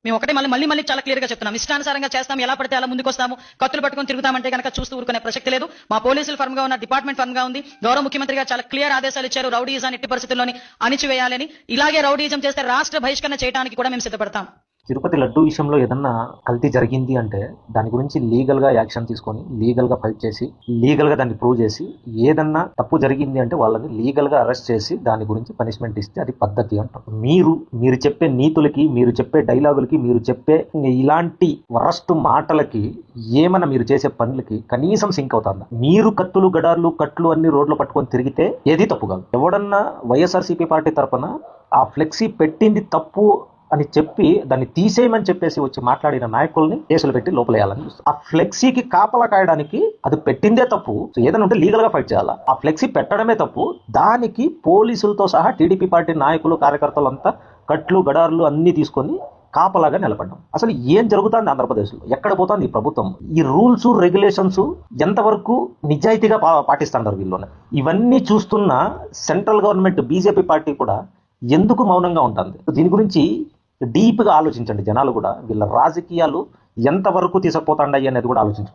మేము ఒకటే మళ్ళీ మళ్ళీ మళ్ళీ చాలా క్లియర్ గా చెప్తున్నాం. ఇష్టానుసారంగా చేస్తాం, ఎలా పడితే అలా ముందుకొస్తాము, కత్తులు పట్టుకొని తిరుగుతామంటే కనుక చూస్తూ ఊరుకునే ప్రసక్తి లేదు. మా పోలీసులు ఫర్మ్ గా ఉన్న, డిపార్ట్మెంట్ ఫర్మ్ గా ఉంది. గౌరవ ముఖ్యమంత్రి గారు చాలా క్లియర్ ఆదేశాలు ఇచ్చారు, రౌడీజాన్ని ఎట్టి పరిస్థితుల్లోని అణిచివేయాలని. ఇలాగే రౌడీజం చేస్తే రాష్ట్ర బహిష్కరణ చేయడానికి కూడా మేము సిద్ధపడతాం. తిరుపతి లడ్డు విషయంలో ఏదన్నా కల్తీ జరిగింది అంటే దాని గురించి లీగల్ గా యాక్షన్ తీసుకొని, లీగల్ గా ఫైట్ చేసి, లీగల్ గా దాన్ని ప్రూవ్ చేసి, ఏదన్నా తప్పు జరిగింది అంటే వాళ్ళని లీగల్ గా అరెస్ట్ చేసి దాని గురించి పనిష్మెంట్ ఇస్తే అది పద్ధతి అంటాం. మీరు చెప్పే నీతులకి, మీరు చెప్పే డైలాగులకి, మీరు చెప్పే ఇలాంటి వరస్ట్ మాటలకి, ఏమన్నా మీరు చేసే పనులకి కనీసం సింక్ అవుతుందా? మీరు కత్తులు, గడార్లు, కట్లు అన్ని రోడ్లు పట్టుకొని తిరిగితే ఏది తప్పు కాదు. ఎవడన్నా వైఎస్ఆర్సీపీ పార్టీ తరఫున ఆ ఫ్లెక్సీ పెట్టింది తప్పు అని చెప్పి దాన్ని తీసేయమని చెప్పేసి వచ్చి మాట్లాడిన నాయకుల్ని కేసులు పెట్టి లోపలేయాలని చూస్తారు. ఆ ఫ్లెక్సీకి కాపలా కాయడానికి అది పెట్టిందే తప్పు. ఏదైనా ఉంటే లీగల్ గా ఫైట్ చేయాలా. ఆ ఫ్లెక్సీ పెట్టడమే తప్పు. దానికి పోలీసులతో సహా టీడీపీ పార్టీ నాయకులు, కార్యకర్తలు అంతా కట్లు, గడార్లు అన్ని తీసుకొని కాపలాగా నిలబడ్డాం. అసలు ఏం జరుగుతుంది ఆంధ్రప్రదేశ్లో? ఎక్కడ పోతుంది ఈ ప్రభుత్వం? ఈ రూల్స్, రెగ్యులేషన్స్ ఎంతవరకు నిజాయితీగా పాటిస్తున్నారు వీళ్ళని? ఇవన్నీ చూస్తున్న సెంట్రల్ గవర్నమెంట్, బీజేపీ పార్టీ కూడా ఎందుకు మౌనంగా ఉంటుంది? దీని గురించి డీప్గా ఆలోచించండి. జనాలు కూడా వీళ్ళ రాజకీయాలు ఎంతవరకు తీసుకుపోతాండాయి అనేది కూడా ఆలోచించుకోండి.